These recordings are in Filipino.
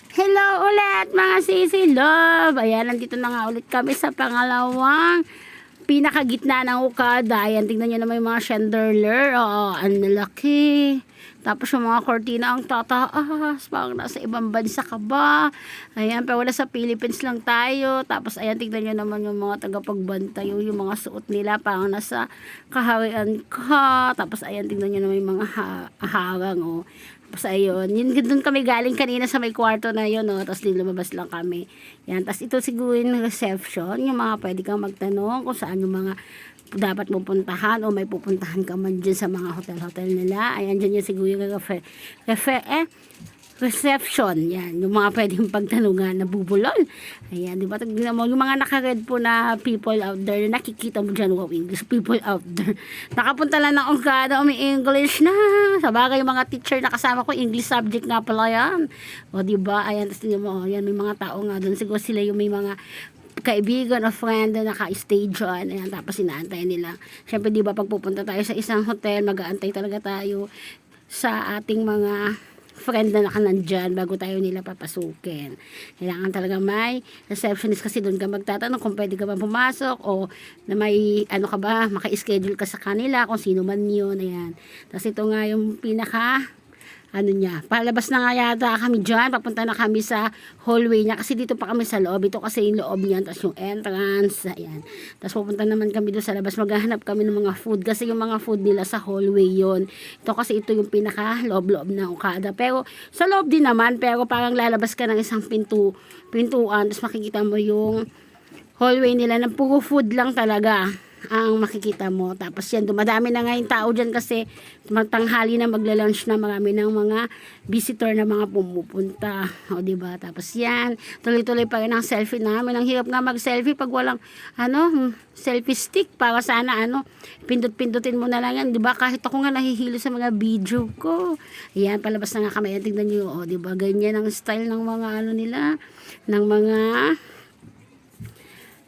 Hello ulit mga sisi love. Ayan, nandito na nga ulit kami sa pangalawang pinakagitna ng Okada. Ayan, tingnan nyo naman yung mga chandelier. Oo, ang laki. Tapos yung mga cortina ang tataas. Parang nasa ibang bansa ka ba? Ayan, pero wala sa Philippines lang tayo. Tapos ayan, tingnan nyo naman yung mga tagapagbantay. Yung mga suot nila parang nasa kaharian ka. Tapos ayan, tingnan nyo naman yung mga harang. Oh. Tapos ayun, yun doon kami galing kanina sa may kwarto na yun, no? Tapos lumabas lang kami. Yan, tapos ito siguro yung reception, yung mga pwede kang magtanong kung saan yung mga dapat mo puntahan o may pupuntahan ka man dyan sa mga hotel-hotel nila. Ayan, dyan yung siguro yung reception. Yan, yung mga pwedeng pagtanungan na bubulol. Ayan, di ba? Tignan mo, yung mga naka-red po na people out there, nakikita mo dyan, wow, English people out there. Nakapunta lang ng Okada, umi-English na. Sa bagay, yung mga teacher na kasama ko, English subject nga pala yan. O, di ba? Ayan, tapos tignan mo, yan, may mga tao nga doon. Siguro sila yung may mga kaibigan o friend na naka-stay dyan. Ayan, tapos inaantay nila. Siyempre, di ba, pag pupunta tayo sa isang hotel, mag-aantay talaga tayo sa ating mga friend na nakanandyan bago tayo nila papasukin. Kailangan talaga may receptionist kasi doon ka magtatanong kung pwede ka ba pumasok o na may ano ka ba, maka-schedule ka sa kanila kung sino man yun. Ayan. Tapos ito nga yung pinaka ano niya, palabas na nga yata kami dyan, papunta na kami sa hallway niya, kasi dito pa kami sa loob, ito kasi yung loob niya, tapos yung entrance, ayan, tapos pupunta naman kami doon sa labas, maghahanap kami ng mga food, kasi yung mga food nila sa hallway yon. Ito kasi ito yung pinaka loob-loob ng Okada, pero sa loob din naman, pero parang lalabas ka ng isang pintuan, tapos makikita mo yung hallway nila, na puro food lang talaga ang makikita mo. Tapos yan, dumadami na nga yung tao dyan kasi magtanghali na, magla-lunch na, marami ng mga visitor na mga pumupunta. O diba? Tapos yan, tuloy-tuloy pa rin ang selfie namin. Ang hirap nga mag-selfie pag walang selfie stick, para sana pindot-pindutin mo na lang yan. Diba? Kahit ako nga nahihilo sa mga video ko. Ayan, palabas na nga kami. Tignan nyo, o diba? Ganyan ang style ng mga nila, ng mga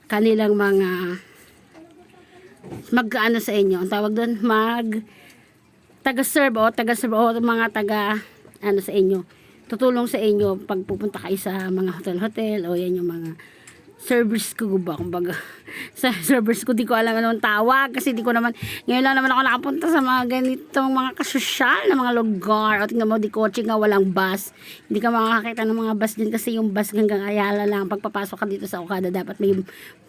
kanilang mga mag-ano sa inyo, ang tawag doon, taga-serve o mga taga ano sa inyo, tutulong sa inyo pag pupunta kayo sa mga hotel o yan yung mga service ko ba, kumbaga sa service ko, di ko alam anong tawag kasi di ko naman, ngayon lang naman ako nakapunta sa mga ganitong mga kasosyal na mga lugar. O tingnan mo, di kotse nga, walang bus, hindi ka makakakita ng mga bus din kasi yung bus hanggang Ayala lang. Pagpapasok ka dito sa Okada, dapat may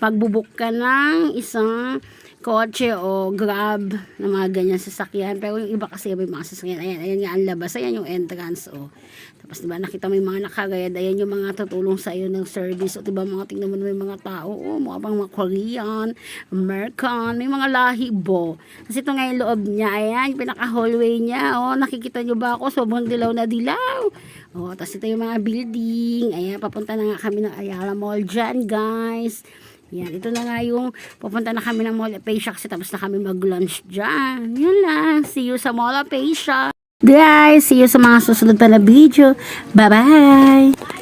pagbubuk ka ng isang kotse o grab na mga ganyan sasakyan, pero yung iba kasi may mga sasakyan. Ayan nga ang labas, ayan yung entrance. O tapos diba nakita mo yung mga nakagayad, ayan yung mga tutulong sa iyo ng service. O diba mga tingnan mo na yung mga tao, mga pang mga Korean, American, may mga lahi bo. Kasi ito nga yung loob niya, ayan yung pinaka hallway niya. O nakikita nyo ba ako, sobrang dilaw na dilaw. O tapos ito yung mga building, ayan, papunta na nga kami ng Ayala Mall dyan, guys. Yan, ito na nga yung pupunta na kami ng Mall of Asia kasi tapos na kami mag-lunch dyan. Yan lang. See you sa Mall of Asia. Guys, see you sa mga susunod pa na video. Bye-bye!